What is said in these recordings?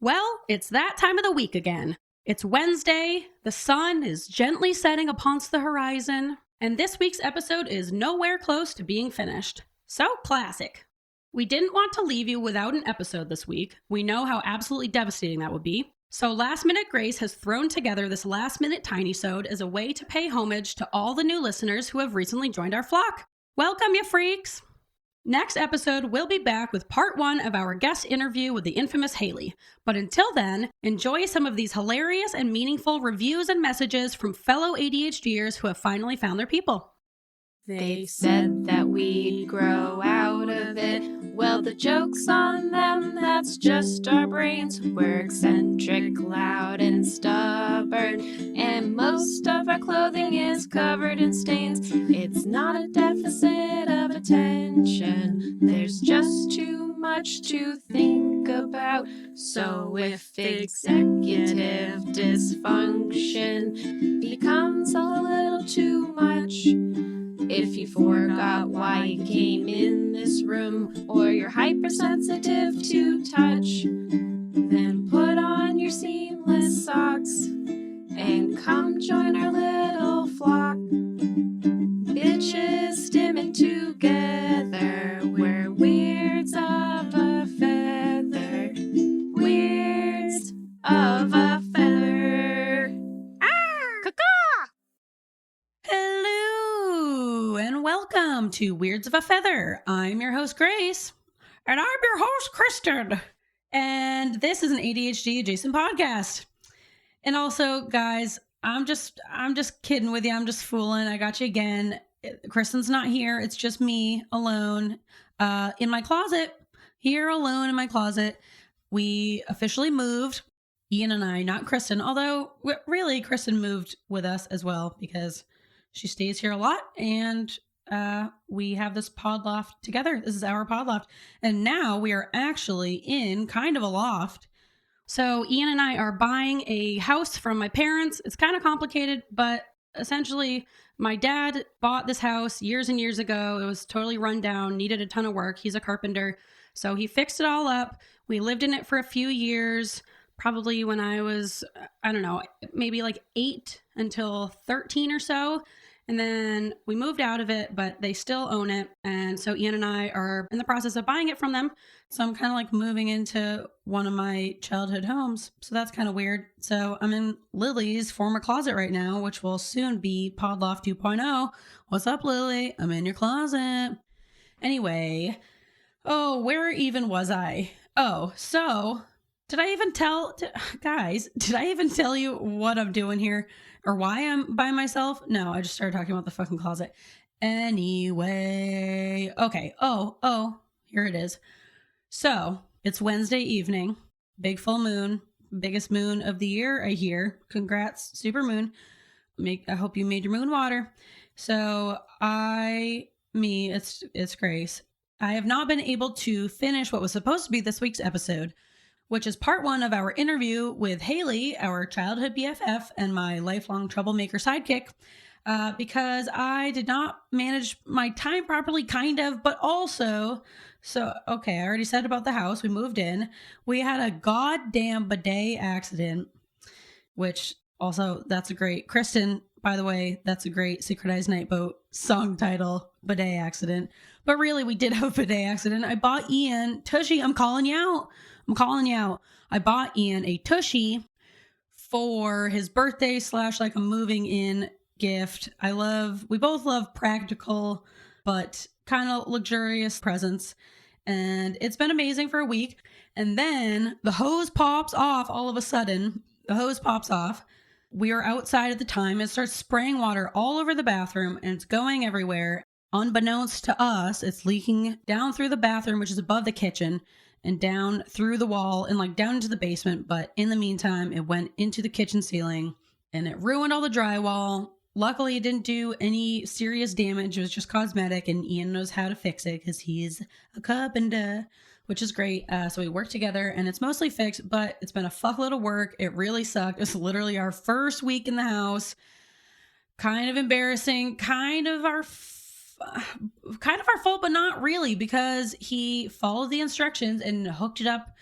Well, it's that time of the week again. It's Wednesday, the sun is gently setting upon the horizon, and this week's episode is nowhere close to being finished. So classic. We didn't want to leave you without an episode this week. We know how absolutely devastating that would be. So Last Minute Grace has thrown together this last-minute Tinysode as a way to pay homage to all the new listeners who have recently joined our flock. Welcome, you freaks! Next episode, we'll be back with part 1 of our guest interview with the infamous Haley. But until then, enjoy some of these hilarious and meaningful reviews and messages from fellow ADHDers who have finally found their people. They said that we'd grow out of it. Well, the joke's on them, that's just our brains. We're eccentric, loud, and stubborn, and most of our clothing is covered in stains. It's not a deficit of attention, there's just too much to think about. So if executive dysfunction becomes a little too much, if you forgot why you came in this room, or you're hypersensitive to touch, then put on your seamless socks and come join our little flock. Bitches stimming together, we're weirds of a feather. Weirds of a feather. Hello, and welcome to Weirds of a Feather. I'm your host, Grace. And I'm your host, Kristen. And this is an ADHD-Adjacent podcast. And also, guys, I'm just kidding with you. I'm just fooling. I got you again. Kristen's not here. It's just me alone in my closet. Here alone in my closet. We officially moved. Ian and I, not Kristen. Although, really, Kristen moved with us as well because she stays here a lot, and we have this pod loft together. This is our pod loft. And now we are actually in kind of a loft. So Ian and I are buying a house from my parents. It's kind of complicated, but essentially my dad bought this house years and years ago. It was totally run down, needed a ton of work. He's a carpenter. So he fixed it all up. We lived in it for a few years, probably when I was, I don't know, maybe like 8 until 13 or so. And then we moved out of it, but they still own it. And so Ian and I are in the process of buying it from them. So I'm kind of like moving into one of my childhood homes. So that's kind of weird. So I'm in Lily's former closet right now, which will soon be Podloft 2.0. What's up, Lily? I'm in your closet. Anyway, where even was I? Oh, so did I even tell you what I'm doing here? Or why I'm by myself? No, I just started talking about the fucking closet. Anyway, okay. Oh, here it is. So it's Wednesday evening, big full moon, biggest moon of the year, I hear. Congrats, super moon. I hope you made your moon water. So it's Grace. I have not been able to finish what was supposed to be this week's episode, which is part 1 of our interview with Haley, our childhood BFF and my lifelong troublemaker sidekick, because I did not manage my time properly, kind of, but also, I already said about the house. We moved in. We had a goddamn bidet accident, which also, that's a great, Kristen, by the way, that's a great Synchronized Night Boat song title, bidet accident. But really, we did have a bidet accident. I bought Ian, Tushy, I'm calling you out. I bought Ian a Tushy for his birthday / like a moving in gift. We both love practical, but kind of luxurious presents. And it's been amazing for a week. And then the hose pops off all of a sudden. We are outside at the time. It starts spraying water all over the bathroom and it's going everywhere. Unbeknownst to us, it's leaking down through the bathroom, which is above the kitchen, and down through the wall and like down into the basement. But in the meantime, it went into the kitchen ceiling and it ruined all the drywall. Luckily, it didn't do any serious damage. It was just cosmetic, and Ian knows how to fix it because he's a carpenter, which is great. So we worked together and it's mostly fixed, but it's been a fuckload of work. It really sucked. It's literally our first week in the house. Kind of embarrassing, kind of our fault, but not really, because he followed the instructions and hooked it up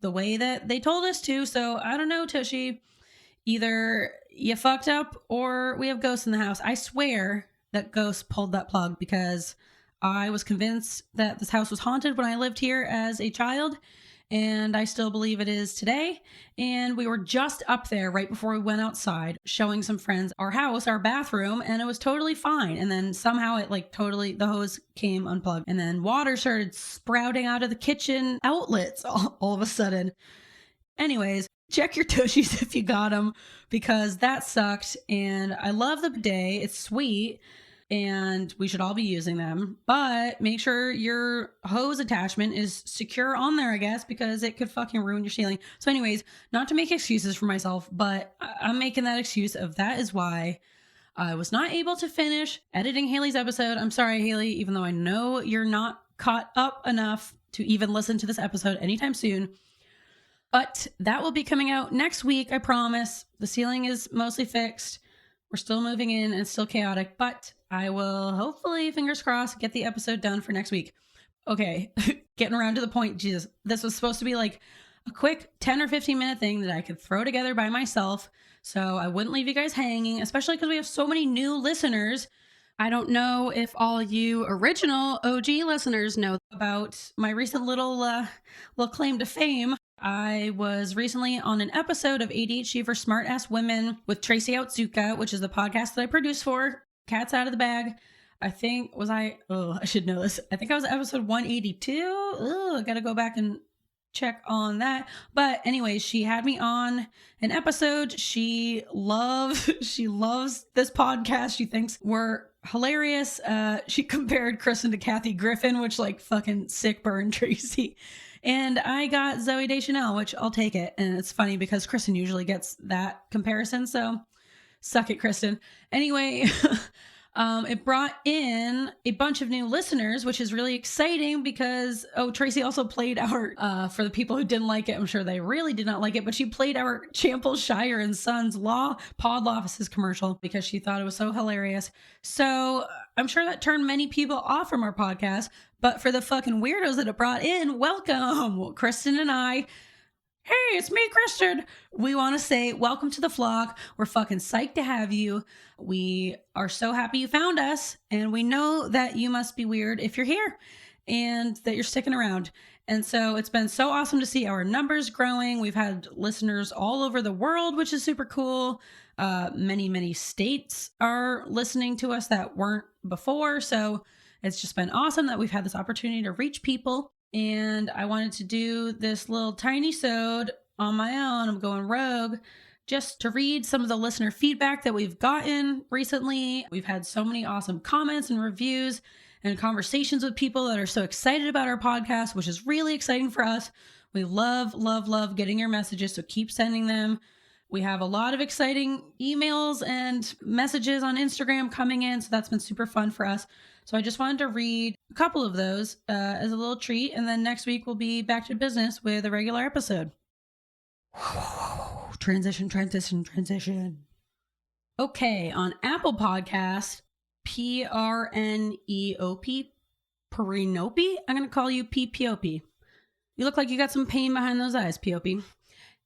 the way that they told us to. So I don't know, Tushy. Either you fucked up or we have ghosts in the house. I swear that ghosts pulled that plug because I was convinced that this house was haunted when I lived here as a child, and I still believe it is today. And we were just up there right before we went outside showing some friends our house, our bathroom, and it was totally fine. And then somehow it the hose came unplugged, and then water started sprouting out of the kitchen outlets all of a sudden. Anyways, check your tushies if you got them, because that sucked. And I love the bidet. It's sweet and we should all be using them, but make sure your hose attachment is secure on there, I guess, because it could fucking ruin your ceiling. So anyways, not to make excuses for myself, but I'm making that excuse of that is why I was not able to finish editing Haley's episode. I'm sorry, Haley, even though I know you're not caught up enough to even listen to this episode anytime soon. But that will be coming out next week, I promise. The ceiling is mostly fixed. We're still moving in and it's still chaotic, but I will hopefully, fingers crossed, get the episode done for next week. Okay, getting around to the point. Jesus, this was supposed to be like a quick 10 or 15 minute thing that I could throw together by myself so I wouldn't leave you guys hanging, especially because we have so many new listeners. I don't know if all you original OG listeners know about my recent little claim to fame. I was recently on an episode of ADHD for Smart Ass Women with Tracy Outsuka, which is the podcast that I produce for. Cat's out of the bag. I should know this. I think I was episode 182. I got to go back and check on that. But anyways, she had me on an episode. She loves this podcast. She thinks we're hilarious. She compared Kristen to Kathy Griffin, which like fucking sick burn Tracy. And I got Zooey Deschanel, which I'll take it. And it's funny because Kristen usually gets that comparison. So suck it, Kristen. Anyway, it brought in a bunch of new listeners, which is really exciting because, Tracy also played our, for the people who didn't like it, I'm sure they really did not like it, but she played our Champel Shire and Sons pod offices commercial because she thought it was so hilarious. So I'm sure that turned many people off from our podcast, but for the fucking weirdos that it brought in, welcome. Well, Kristen and I, hey, it's me, Kristen. We want to say welcome to the flock. We're fucking psyched to have you. We are so happy you found us. And we know that you must be weird if you're here and that you're sticking around. And so it's been so awesome to see our numbers growing. We've had listeners all over the world, which is super cool. Many states are listening to us that weren't before. So it's just been awesome that we've had this opportunity to reach people. And I wanted to do this little Tinysode on my own. I'm going rogue just to read some of the listener feedback that we've gotten recently. We've had so many awesome comments and reviews and conversations with people that are so excited about our podcast, which is really exciting for us. We love getting your messages, so keep sending them. We have a lot of exciting emails and messages on Instagram coming in, so that's been super fun for us. So I just wanted to read a couple of those as a little treat, and then next week we'll be back to business with a regular episode. Transition. Okay, on Apple Podcast, PRNEOP, Perinope. I'm going to call you PPOP. You look like you got some pain behind those eyes, POP.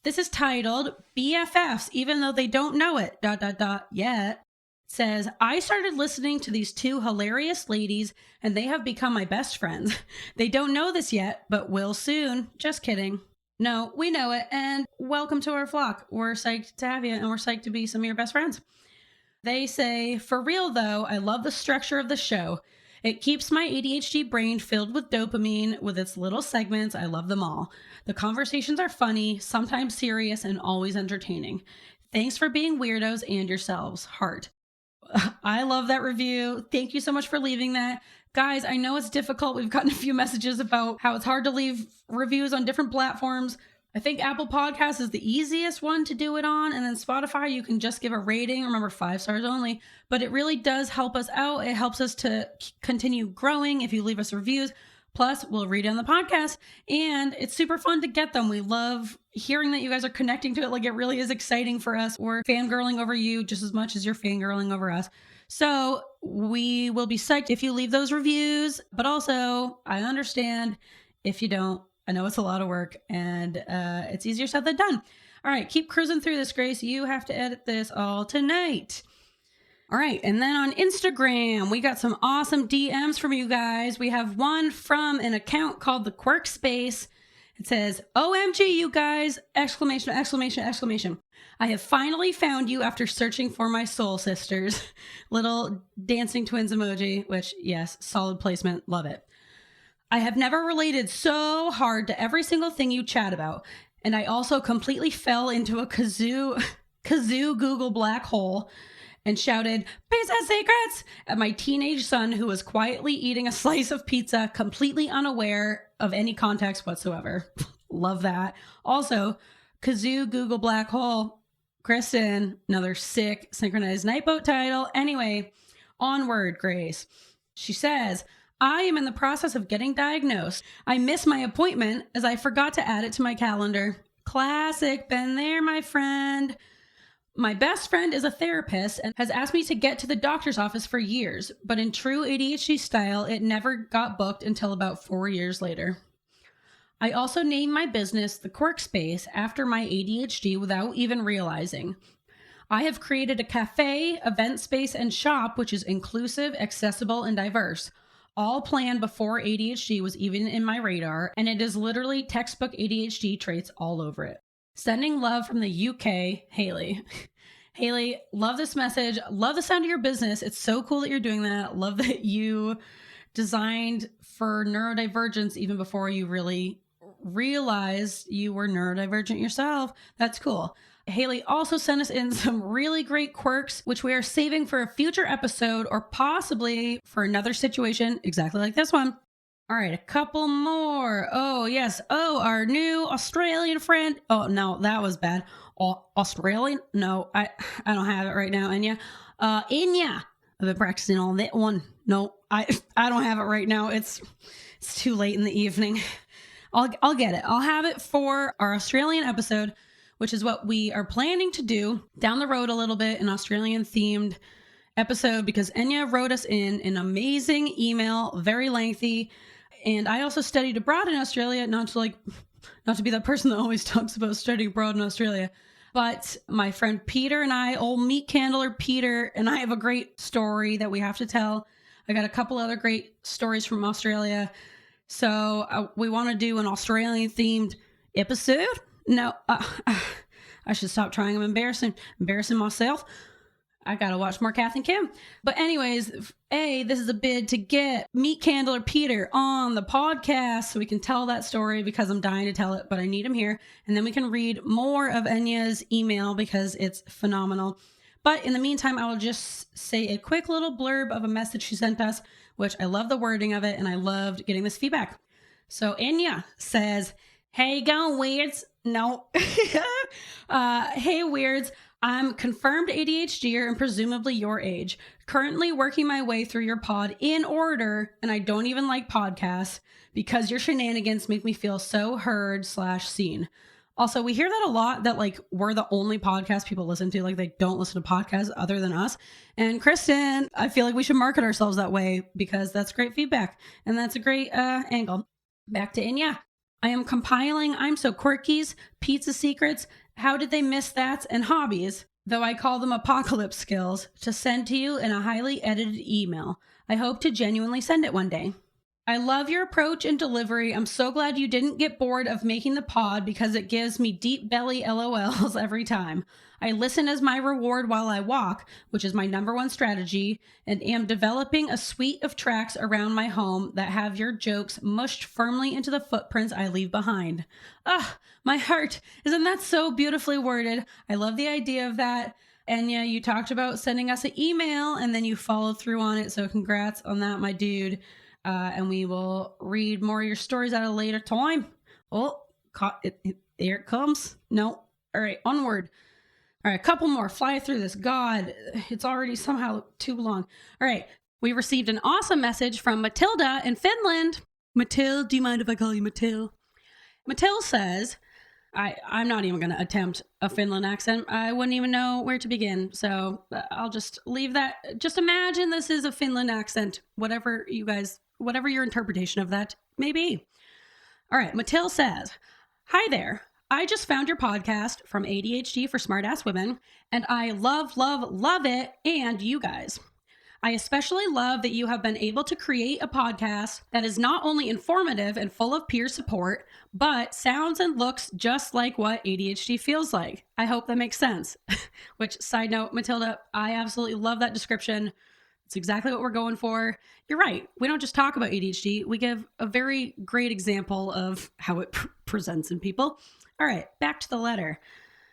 This is titled BFFs, even though they don't know it, ... yet. It says, I started listening to these two hilarious ladies, and they have become my best friends. They don't know this yet, but will soon. Just kidding. No, we know it, and welcome to our flock. We're psyched to have you, and we're psyched to be some of your best friends. They say, for real though, I love the structure of the show. It keeps my ADHD brain filled with dopamine with its little segments. I love them all. The conversations are funny, sometimes serious, and always entertaining. Thanks for being weirdos and yourselves. Heart. I love that review. Thank you so much for leaving that. Guys, I know it's difficult. We've gotten a few messages about how it's hard to leave reviews on different platforms. I think Apple Podcasts is the easiest one to do it on. And then Spotify, you can just give a rating. Remember, 5 stars only. But it really does help us out. It helps us to continue growing if you leave us reviews. Plus, we'll read it on the podcast. And it's super fun to get them. We love hearing that you guys are connecting to it. Like, it really is exciting for us. We're fangirling over you just as much as you're fangirling over us. So we will be psyched if you leave those reviews. But also, I understand if you don't. I know it's a lot of work, and it's easier said than done. All right, keep cruising through this, Grace. You have to edit this all tonight. All right, and then on Instagram, we got some awesome DMs from you guys. We have one from an account called the Quirk Space. It says, OMG, you guys, exclamation, exclamation, exclamation. I have finally found you after searching for my soul sisters. Little dancing twins emoji, which, yes, solid placement. Love it. I have never related so hard to every single thing you chat about. And I also completely fell into a kazoo Google black hole and shouted, pizza secrets, at my teenage son who was quietly eating a slice of pizza, completely unaware of any context whatsoever. Love that. Also, kazoo Google black hole, Kristen, another sick synchronized Nightboat title. Anyway, onward, Grace. She says, I am in the process of getting diagnosed. I missed my appointment as I forgot to add it to my calendar. Classic, been there, my friend. My best friend is a therapist and has asked me to get to the doctor's office for years, but in true ADHD style, it never got booked until about 4 years later. I also named my business the Quirk Space after my ADHD without even realizing. I have created a cafe, event space, and shop which is inclusive, accessible, and diverse, all planned before ADHD was even in my radar, and it is literally textbook ADHD traits all over it. Sending love from the UK, Haley. Haley, love this message. Love the sound of your business. It's so cool that you're doing that. Love that you designed for neurodivergence even before you really realized you were neurodivergent yourself. That's cool. Haley also sent us in some really great quirks, which we are saving for a future episode or possibly for another situation exactly like this one. All right, a couple more. Oh, yes. Oh, our new Australian friend. Oh, no, that was bad. Australian? No, I don't have it right now, Enya. Enya. I've been practicing on that one. No, I don't have it right now. It's too late in the evening. I'll get it. I'll have it for our Australian episode, which is what we are planning to do down the road a little bit, an Australian themed episode, because Enya wrote us in an amazing email, very lengthy. And I also studied abroad in Australia, not to be that person that always talks about studying abroad in Australia, but my friend Peter and I, old meat candler Peter, and I have a great story that we have to tell. I got a couple other great stories from Australia. So we want to do an Australian themed episode. No, I should stop trying. I'm embarrassing myself. I gotta watch more Kath and Kim. But anyways, this is a bid to get Meat Candler Peter on the podcast so we can tell that story because I'm dying to tell it, but I need him here. And then we can read more of Enya's email because it's phenomenal. But in the meantime, I will just say a quick little blurb of a message she sent us, which I love the wording of it and I loved getting this feedback. So Enya says, hey, going weirds. No. Hey, weirds. I'm confirmed ADHDer and presumably your age. Currently working my way through your pod in order, and I don't even like podcasts because your shenanigans make me feel so heard/seen. Also, we hear that a lot, that like we're the only podcast people listen to. Like they don't listen to podcasts other than us. And Kristen, I feel like we should market ourselves that way because that's great feedback. And that's a great angle. Back to Enya. I am compiling I'm So Quirkies, Pizza Secrets, How Did They Miss That, and Hobbies, though I call them apocalypse skills, to send to you in a highly edited email. I hope to genuinely send it one day. I love your approach and delivery. I'm so glad you didn't get bored of making the pod because it gives me deep belly LOLs every time. I listen as my reward while I walk, which is my number one strategy, and am developing a suite of tracks around my home that have your jokes mushed firmly into the footprints I leave behind. Ah, my heart. Isn't that so beautifully worded? I love the idea of that. Enya, you talked about sending us an email and then you followed through on it. So congrats on that, my dude. And we will read more of your stories at a later time. Oh, here it comes. No. All right, onward. All right, a couple more. Fly through this. God, it's already somehow too long. All right, we received an awesome message from Matilda in Finland. Matilda, do you mind if I call you Matilda? Matilda says, I'm not even going to attempt a Finland accent. I wouldn't even know where to begin. So I'll just leave that. Just imagine this is a Finland accent, whatever your interpretation of that may be. All right, Matil says, "Hi there. I just found your podcast from ADHD for Smartass Women, and I love, love, love it and you guys. I especially love that you have been able to create a podcast that is not only informative and full of peer support, but sounds and looks just like what ADHD feels like. I hope that makes sense." Which, side note, Matilda, I absolutely love that description. It's exactly what we're going for. You're right. We don't just talk about ADHD. We give a very great example of how it presents in people. All right, back to the letter.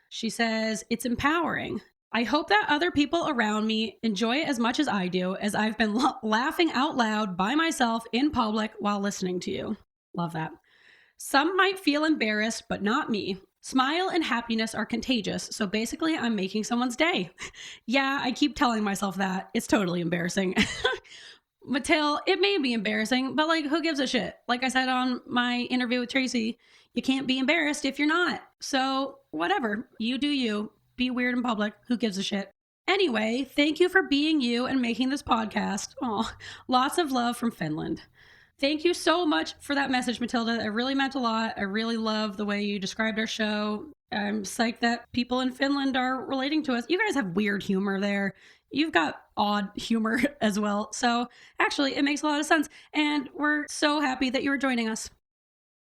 She says, "It's empowering. I hope that other people around me enjoy it as much as I do, as I've been laughing out loud by myself in public while listening to you." Love that. "Some might feel embarrassed, but not me. Smile and happiness are contagious, so basically I'm making someone's day." Yeah, I keep telling myself that. It's totally embarrassing. Matil, it may be embarrassing, but like, who gives a shit? Like I said on my interview with Tracy, you can't be embarrassed if you're not. So whatever, you do you. Be weird in public. Who gives a shit? Anyway, thank you for being you and making this podcast. Oh, lots of love from Finland. Thank you so much for that message, Matilda. It really meant a lot. I really love the way you described our show. I'm psyched that people in Finland are relating to us. You guys have weird humor there. You've got odd humor as well. So actually, it makes a lot of sense. And we're so happy that you're joining us.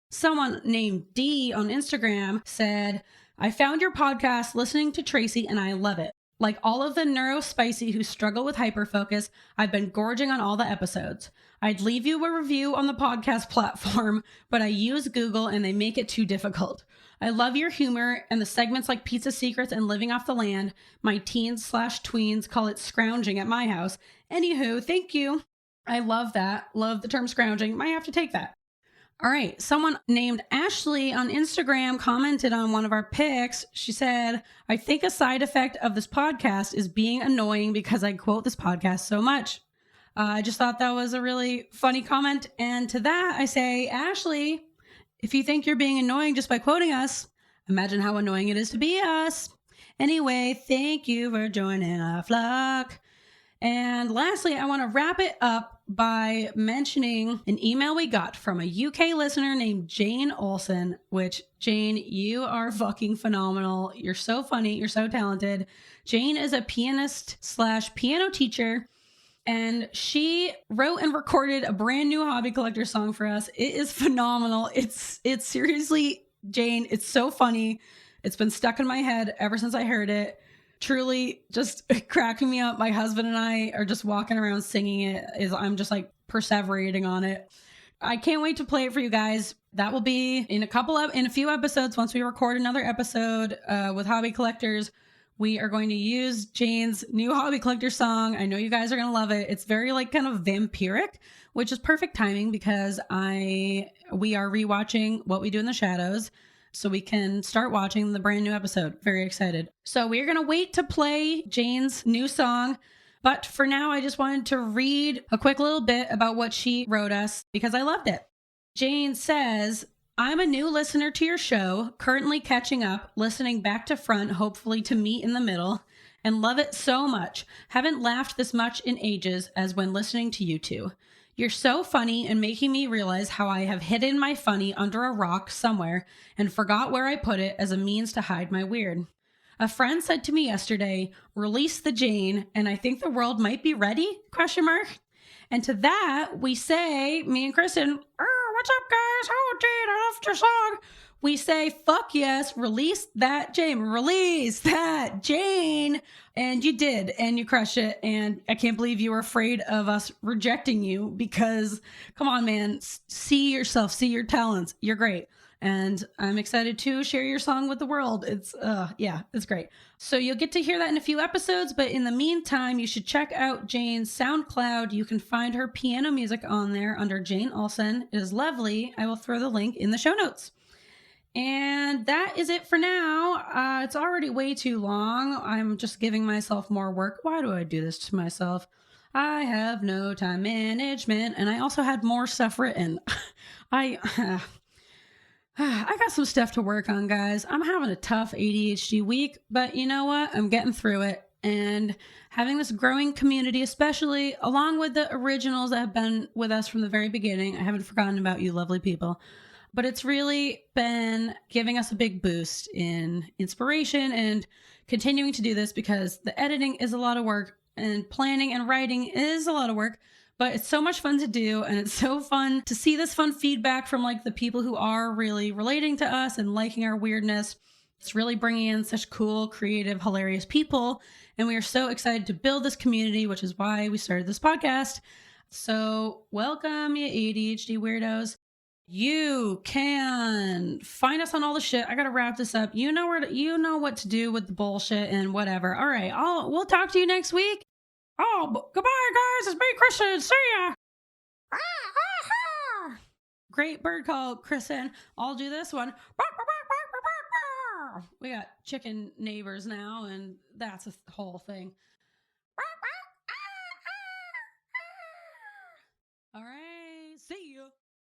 Someone named D on Instagram said, "I found your podcast listening to Tracy and I love it. Like all of the neurospicy who struggle with hyperfocus, I've been gorging on all the episodes. I'd leave you a review on the podcast platform, but I use Google and they make it too difficult. I love your humor and the segments like Pizza Secrets and Living Off the Land. My teens/tweens call it scrounging at my house. Anywho, thank you." I love that. Love the term scrounging. Might have to take that. All right. Someone named Ashley on Instagram commented on one of our pics. She said, "I think a side effect of this podcast is being annoying because I quote this podcast so much." I just thought that was a really funny comment. And to that, I say, Ashley, if you think you're being annoying just by quoting us, imagine how annoying it is to be us. Anyway, thank you for joining our flock. And lastly, I want to wrap it up by mentioning an email we got from a UK listener named Jane Olson, which, Jane, you are fucking phenomenal. You're so funny. You're so talented. Jane is a pianist/piano teacher, and she wrote and recorded a brand new Hobby Collector song for us. It is phenomenal. It's seriously, Jane, it's so funny. It's been stuck in my head ever since I heard it. Truly just cracking me up. My husband and I are just walking around singing it. I'm just like perseverating on it. I can't wait to play it for you guys. That will be in a few episodes. Once we record another episode with Hobby Collectors, we are going to use Jane's new Hobby Collector song. I know you guys are going to love it. It's very like kind of vampiric, which is perfect timing because we are rewatching What We Do in the Shadows, so we can start watching the brand new episode. Very excited. So we're going to wait to play Jane's new song. But for now, I just wanted to read a quick little bit about what she wrote us because I loved it. Jane says, "I'm a new listener to your show, currently catching up, listening back to front, hopefully to meet in the middle, and love it so much. Haven't laughed this much in ages as when listening to you two. You're so funny and making me realize how I have hidden my funny under a rock somewhere and forgot where I put it as a means to hide my weird. A friend said to me yesterday, 'Release the Jane, and I think the world might be ready?' Question mark. And to that, we say, me and Kristen, what's up, guys? Oh, Jane, I loved your song. We say, fuck yes, release that Jane. Release that Jane. And you did, and you crushed it. And I can't believe you were afraid of us rejecting you because, come on, man, see yourself, see your talents. You're great. And I'm excited to share your song with the world. It's great. So you'll get to hear that in a few episodes, but in the meantime, you should check out Jane's SoundCloud. You can find her piano music on there under Jane Olson. It is lovely. I will throw the link in the show notes. And that is it for now. It's already way too long. I'm just giving myself more work. Why do I do this to myself? I have no time management, and I also had more stuff written. I got some stuff to work on, guys. I'm having a tough ADHD week, but you know what? I'm getting through it. And having this growing community, especially along with the originals that have been with us from the very beginning, I haven't forgotten about you lovely people. But it's really been giving us a big boost in inspiration and continuing to do this because the editing is a lot of work and planning and writing is a lot of work, but it's so much fun to do. And it's so fun to see this fun feedback from like the people who are really relating to us and liking our weirdness. It's really bringing in such cool, creative, hilarious people. And we are so excited to build this community, which is why we started this podcast. So welcome, you ADHD weirdos. You can find us on all the shit. I gotta wrap this up. You know what to do with the bullshit and whatever. All right, we'll talk to you next week. Oh, goodbye, guys. It's me, Kristen. See ya. Great bird call, Kristen. I'll do this one. We got chicken neighbors now, and that's a whole thing.